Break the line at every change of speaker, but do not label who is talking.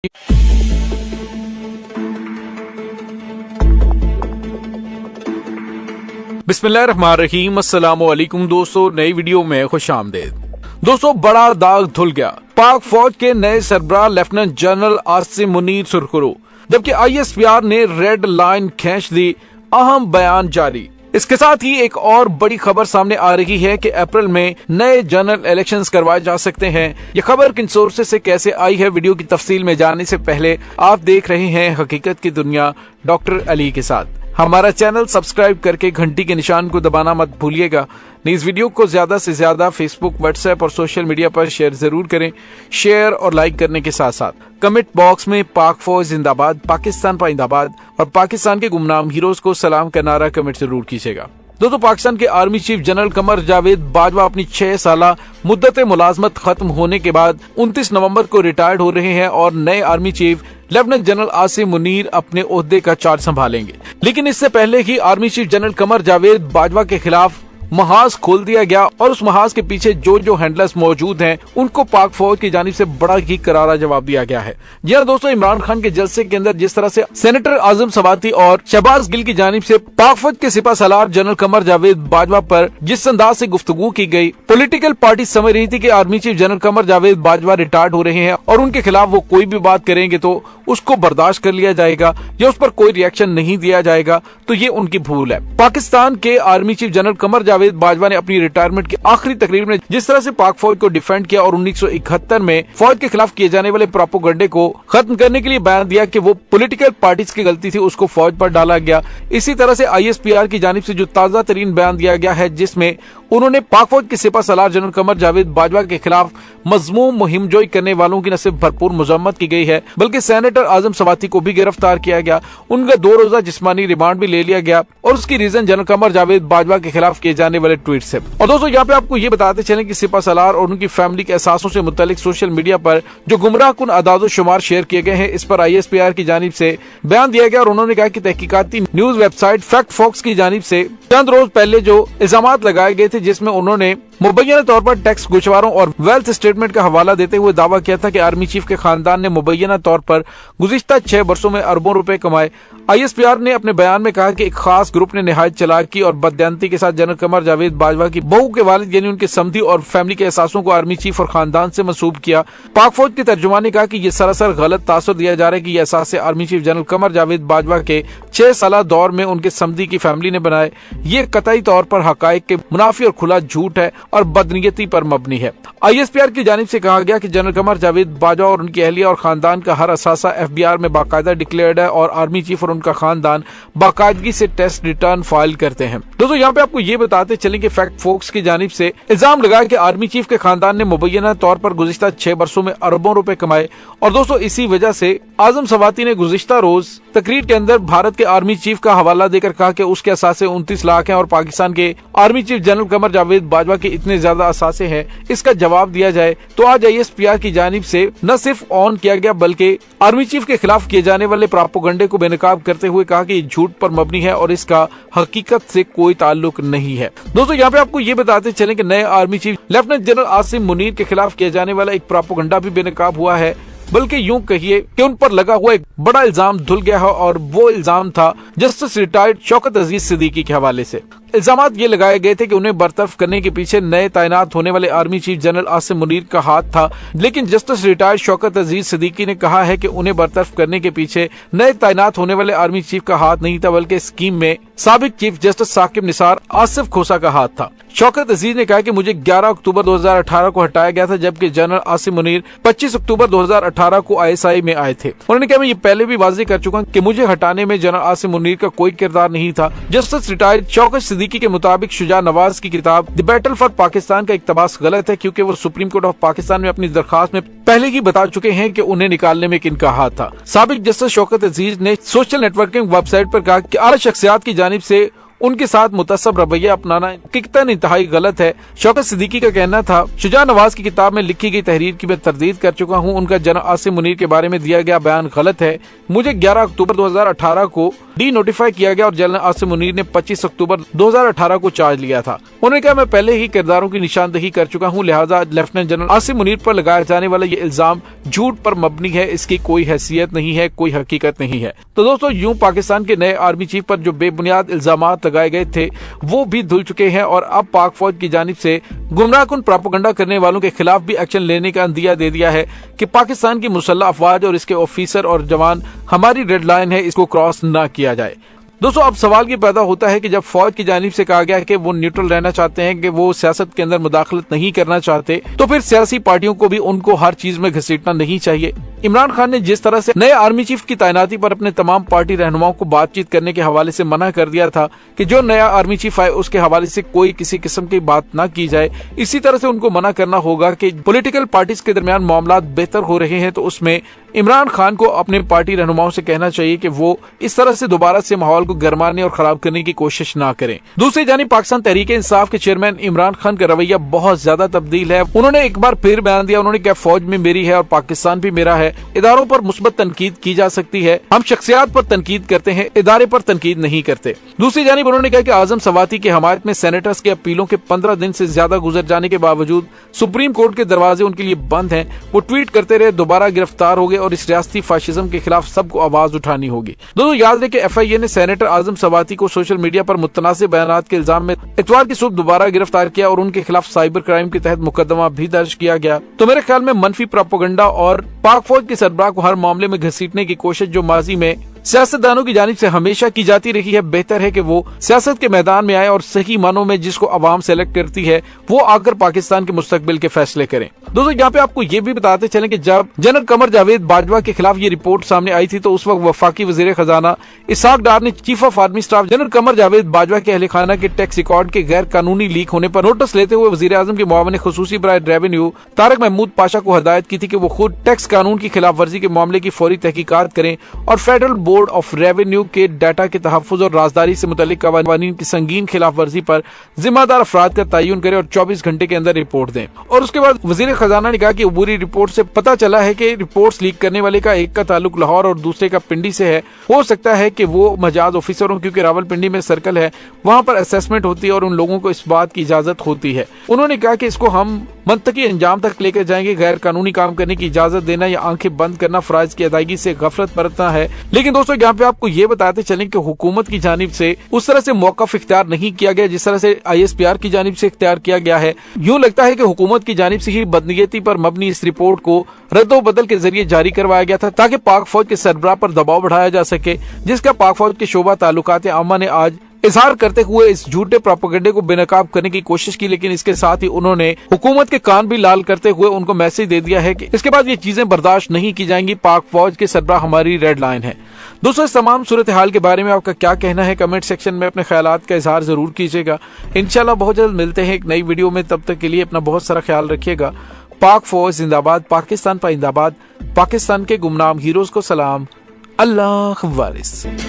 बिस्मिल्लाहिर्रहमानिर्रहीम। अस्सलाम वालेकुम दोस्तों, नई वीडियो में खुशामदीद। दोस्तों, बड़ा दाग धुल गया। पाक फौज के नए सरबराह लेफ्टिनेंट जनरल आसिम मुनीर सुरखरू, जबकि ISPR ने रेड लाइन खींच दी। अहम बयान जारी। इसके साथ ही एक और बड़ी खबर सामने आ रही है कि अप्रैल में नए जनरल इलेक्शंस करवाए जा सकते हैं। यह खबर किन सोर्सेस से कैसे आई है, वीडियो की तफसील में जानने से पहले आप देख रहे हैं हकीकत की दुनिया डॉक्टर अली के साथ। हमारा चैनल सब्सक्राइब करके घंटी के निशान को दबाना मत भूलिएगा। इस वीडियो को ज्यादा से ज्यादा फेसबुक, व्हाट्सएप और सोशल मीडिया पर शेयर जरूर करें। शेयर और लाइक करने के साथ साथ कमेंट बॉक्स में पाक फौज जिंदाबाद, पाकिस्तान पाइंदाबाद और पाकिस्तान के गुमनाम हीरोज को सलाम का नारा कमेंट जरूर कीजिएगा। दोस्तों, पाकिस्तान के army chief general Qamar Javed Bajwa अपनी 6 साला मुद्दत मुलाजमत खत्म होने के बाद 29 नवंबर को रिटायर्ड हो रहे हैं और नए army chief lieutenant general Asim Munir अपने ओहदे का चार्ज संभालेंगे। लेकिन इससे पहले ही army chief general Qamar Javed Bajwa के खिलाफ महाज खोल दिया गया और उस महाज के पीछे जो हैंडलर्स मौजूद हैं उनको पाक फौज की जानिब से बड़ा ही करारा जवाब दिया गया है। जी हाँ दोस्तों, इमरान खान के जलसे के अंदर जिस तरह से सेनेटर आजम सवाती और शहबाज गिल की जानिब से पाक फौज के सिपा सलार जनरल कमर जावेद बाजवा पर जिस अंदाज से गुफ्तगू की गई, पॉलिटिकल पार्टी समझ रही थी कि army chief general Qamar Javed Bajwa retired हो रहे हैं और उनके खिलाफ वो कोई भी बात करेंगे तो उसको बर्दाश्त कर लिया जाएगा या उस पर कोई रिएक्शन नहीं दिया जाएगा, तो ये उनकी भूल है। पाकिस्तान के army chief general Qamar Javed Bajwa ने अपनी रिटायरमेंट की आखिरी तकरीर में जिस तरह से पाक फौज को डिफेंड किया और 1971 में फौज के खिलाफ किए जाने वाले प्रोपेगेंडे को खत्म करने के लिए बयान दिया कि वो पॉलिटिकल पार्टीज की गलती थी, उसको फौज पर डाला गया। इसी तरह से ISPR की जानिब से जो ताजा तरीन बयान दिया गया है जिसमें उन्होंने पाक फौज के सिपा सलार जनरल कमर जावेद बाजवा के खिलाफ मजमूम मुहिमजोई करने वालों की न सिर्फ भरपूर मजम्मत की गई है बल्कि सेनेटर आजम सवाती को भी गिरफ्तार किया गया। उनका 2 रोजा जिस्मानी रिमांड भी ले लिया गया और उसकी रीजन जनरल कमर जावेद बाजवा के खिलाफ किए जाने वाले ट्वीट से। और दोस्तों, यहाँ पे आपको ये बताते चलें कि सिपा सलार और उनकी फैमिली के एहसासों से मुतालिक सोशल मीडिया पर जो गुमराह कुन अदादो शुमार शेयर किए गए हैं, इस पर ISPR की जानिब से बयान दिया गया और उन्होंने कहा कि तहकीकाती न्यूज वेबसाइट फैक्ट फॉक्स की जानिब से चंद रोज पहले जो इल्जामात लगाए गए थे जिसमें उन्होंने मुबैना तौर पर टैक्स गोशवारों और वेल्थ स्टेटमेंट का हवाला देते हुए दावा किया था कि आर्मी चीफ के खानदान ने मुबैना तौर पर गुज़िश्ता 6 वर्षों में अरबों रुपए कमाए। ISPR ने अपने बयान में कहा कि एक खास ग्रुप ने निहायत चालाकी और बददियानती के साथ जनरल कमर जावेद बाजवा की बहू के वालिद यानी उनके समधी और फैमिली के एहसासों को आर्मी चीफ और खानदान से मंसूब किया। पाक फौज के तर्जुमान ने कहा कि यह सरासर गलत तासुर दिया जा रहा है कि यह एहसास army chief general Qamar Javed Bajwa के 6 साला दौर में उनके समधी की फैमिली ने बनाए। ये कतई तौर पर हकायक के मुनाफी और खुला झूठ है और बदनीयती पर मबनी है। ISPR की जानिब से कहा गया कि जनरल कमर जावेद बाजवा और उनकी अहलिया और खानदान का हर असासा FBI में बाकायदा डिक्लेयर्ड है और आर्मी चीफ और उनका खानदान बाकायदगी से टेस्ट रिटर्न फाइल करते हैं। दोस्तों, यहाँ पे आपको ये बताते चलें कि फैक्ट फोक्स की जानिब से इल्जाम लगाया कि आर्मी चीफ के खानदान ने मुबैना तौर पर गुज़िश्ता 6 वर्षों में अरबों रुपए कमाए और दोस्तों इसी वजह से आजम सवाती ने गुज़िश्ता रोज तकरीर के अंदर भारत के आर्मी चीफ का हवाला देकर कहा कि उसके असासे 29 लाख हैं और पाकिस्तान के army chief general Qamar Javed Bajwa के इतने ज्यादा असासे हैं, इसका जवाब दिया जाए। तो आज ISPR की जानिब से न सिर्फ ऑन किया गया बल्कि आर्मी चीफ के खिलाफ किए जाने वाले प्रोपेगेंडे को बेनकाब करते हुए कहा कि झूठ पर मबनी है और इसका हकीकत से कोई ताल्लुक नहीं है। दोस्तों, यहाँ पे आपको ये बताते चलें कि नए army chief lieutenant general Asim Munir के खिलाफ किया जाने वाला एक प्रोपेगेंडा भी बेनकाब हुआ है, बल्कि यूं कहिए कि उन पर लगा हुआ एक बड़ा इल्जाम धुल गया है और वो इल्जाम था जस्टिस रिटायर्ड शौकत अजीज सिद्दीकी के हवाले से। इल्जामात ये लगाए गए थे कि उन्हें बरतरफ करने के पीछे नए तैनात होने वाले army chief general Asim Munir का हाथ था, लेकिन जस्टिस रिटायर्ड शौकत अजीज सिद्दीकी ने कहा है कि उन्हें बरतरफ करने के पीछे नए तैनात होने वाले आर्मी चीफ का हाथ नहीं था बल्कि स्कीम में साबिक चीफ जस्टिस साकिब निसार आसिफ खोसा का हाथ था। शौकत अजीज ने कहा कि मुझे 11 अक्टूबर 2018 को हटाया गया था जबकि जनरल आसिम मुनीर 25 अक्टूबर 2018 को ISI में आए थे। उन्होंने कहा, मैं ये पहले भी वाज़ेह कर चुका हूं कि मुझे हटाने में जनरल आसिम मुनीर का कोई किरदार नहीं था। जस्टिस रिटायर्ड शौकत सिद्दीकी के मुताबिक शुजा नवाज की किताब द बैटल फॉर पाकिस्तान का इक्तबास गलत है क्योंकि वो सुप्रीम कोर्ट ऑफ पाकिस्तान में अपनी दरखास्त में पहले ही बता चुके हैं कि उन्हें निकालने में किनका हाथ था। साबिक जस्टिस शौकत अजीज ने सोशल नेटवर्किंग वेबसाइट पर कहा कि आला शख्सियात की जानिब से उनके साथ मुतस्सब रवैया अपनाना कितना इंतहाई गलत है। शौकत सिद्दीकी का कहना था, शुजा नवाज की किताब में लिखी गई तहरीर की मैं तरदीद कर चुका हूँ। उनका जनरल आसिम मुनीर के बारे में दिया गया बयान गलत है। मुझे 11 अक्टूबर 2018 को डी नोटिफाई किया गया और जनरल आसिम मुनीर ने 25 अक्टूबर 2018 को चार्ज लिया था। उन्होंने कहा, मैं पहले ही किरदारों की निशानदेही कर चुका हूँ, लिहाजा लेफ्टिनेंट जनरल आसिम मुनीर पर लगाए जाने वाला ये इल्जाम झूठ पर मबनी है, इसकी कोई हैसियत नहीं है, कोई हकीकत नहीं है। तो दोस्तों, यूं पाकिस्तान के नए आर्मी चीफ पर जो बेबुनियाद इल्जामात लगाए गए थे वो भी धुल चुके हैं और अब पाक फौज की जानिब से गुमराहकुन प्रोपेगेंडा करने वालों के खिलाफ भी एक्शन लेने का अंदिया दे दिया है कि पाकिस्तान की मुसल्लह अफवाज और इसके ऑफिसर और जवान हमारी रेड लाइन है, इसको क्रॉस न किया जाए। दोस्तों, अब सवाल ये पैदा होता है कि जब फौज की जानिब से कहा गया कि वो न्यूट्रल रहना चाहते हैं, कि वो सियासत के अंदर मुदाखलत नहीं करना चाहते, तो फिर सियासी पार्टियों को भी उनको हर चीज में घसीटना नहीं चाहिए। इमरान खान ने जिस तरह से नए आर्मी चीफ की तैनाती पर अपने तमाम पार्टी रहनुमाओं को बातचीत करने के हवाले से मना कर दिया था कि जो नया आर्मी चीफ आए उसके हवाले से कोई किसी किस्म की बात न की जाए, इसी तरह से उनको मना करना होगा कि पॉलिटिकल पार्टीज के दरमियान मामला बेहतर हो रहे हैं तो उसमें इमरान खान को अपने पार्टी रहनुमाओं से कहना चाहिए कि वो इस तरह से दोबारा से माहौल को गरमाने और खराब करने की कोशिश ना करें। दूसरी जानिब पाकिस्तान तहरीक इंसाफ के चेयरमैन इमरान खान का रवैया बहुत ज्यादा तब्दील है। उन्होंने एक बार फिर बयान दिया, उन्होंने कहा, फौज में मेरी है और पाकिस्तान भी मेरा है। इदारों पर मुस्बत तनकीद की जा सकती है, हम शख्सियात पर तनकीद करते हैं, इदारे पर तनकीद नहीं करते। दूसरी जानिब उन्होंने कहा कि आजम सवाती की हमायत में सेनेटर्स की अपीलों के 15 दिन से ज्यादा गुजर जाने के बावजूद सुप्रीम कोर्ट के दरवाजे उनके लिए बंद हैं। वो ट्वीट करते रहे, दोबारा गिरफ्तार हो गए और इस रियासती फाशिज्म के खिलाफ सबको आवाज उठानी होगी। दोस्तों, याद रहे कि FIA ने सेनेटर आजम सवाती को सोशल मीडिया पर मुतनासिब बयानात के इल्जाम में इतवार की सुबह दोबारा गिरफ्तार किया और उनके खिलाफ साइबर क्राइम के तहत मुकदमा भी दर्ज किया गया। तो मेरे ख्याल में मनफी प्रोपेगेंडा और पाक फौज के सरबराह को हर मामले में घसीटने की कोशिश जो माजी में सियासतदानों की जानिब से हमेशा की जाती रही है, बेहतर है कि वो सियासत के मैदान में आए और सही मानों में जिसको अवाम सेलेक्ट करती है वो आकर पाकिस्तान के मुस्तकबिल के फैसले करें। दोस्तों, यहाँ पे आपको ये भी बताते चलें कि जब जनरल कमर जावेद बाजवा के खिलाफ ये रिपोर्ट सामने आई थी तो उस वक्त वफाकी वजीर खजाना इसहाक डार ने chief of army staff general Qamar Javed Bajwa के अहले खाना के टैक्स रिकॉर्ड के गैर कानूनी लीक होने पर नोटिस लेते हुए वजीर आजम के मुआविन खुसूसी बराए रेवेन्यू तारक महमूद पाशा को हदायत की थी कि वो खुद टैक्स कानून की खिलाफ वर्जी के मामले की फौरी तहकीकात करें और फेडरल बोर्ड ऑफ रेवेन्यू के डाटा के तहफ्फुज और राजदारी से मुतल्लिक कवानीन की संगीन खिलाफ वर्जी पर जिम्मेदार अफराद का तयन करें और 24 घंटे के अंदर रिपोर्ट दें। और उसके बाद वजीर खजाना ने कहा कि अबूरी रिपोर्ट से पता चला है कि रिपोर्ट्स लीक करने वाले का एक का ताल्लुक लाहौर और दूसरे का पिंडी से है। हो सकता है कि वो मजाज ऑफिसर हो, क्योंकि रावलपिंडी में सर्कल है, वहां पर असेसमेंट होती है और उन लोगों को इस बात की इजाजत होती है। उन्होंने कहा कि इसको हम मंतकी अंजाम तक लेकर जाएंगे। गैर कानूनी काम करने की इजाजत देना या आंखें बंद करना फराइज की अदायगी से गफलत बरतना है। लेकिन दोस्तों, यहाँ पे आपको ये बताते चलें कि हुकूमत की जानिब से उस तरह से मौक़िफ़ इख्तियार नहीं किया गया जिस तरह से ISPR की जानिब से इख्तियार किया गया है। यूं लगता है कि हुकूमत की जानिब से ही बदनीयती पर मबनी इस रिपोर्ट को रद्दो बदल के जरिए जारी करवाया गया था ताकि पाक फौज के सरबराह पर दबाव बढ़ाया जा सके, जिसका पाक फौज के शोबा ताल्लुकात आमा ने आज इजहार करते हुए इस झूठे प्रोपेगेंडे को बेनकाब करने की कोशिश की। लेकिन इसके साथ ही उन्होंने हुकूमत के कान भी लाल करते हुए उनको मैसेज दे दिया है कि इसके बाद ये चीजें बर्दाश्त नहीं की जाएंगी, पाक फौज के सरबराह हमारी रेड लाइन है। दोस्तों, इस तमाम सूरत हाल के बारे में आपका क्या कहना है, कमेंट सेक्शन में अपने ख्यालात का इजहार जरूर कीजिएगा। इंशाल्लाह बहुत जल्द मिलते हैं एक नई वीडियो में, तब तक के लिए अपना बहुत सारा ख्याल रखिएगा। पाक फौज जिंदाबाद, पाकिस्तान पाइंदाबाद, पाकिस्तान के गुमनाम हीरोज को सलाम, अल्लाह वारिस।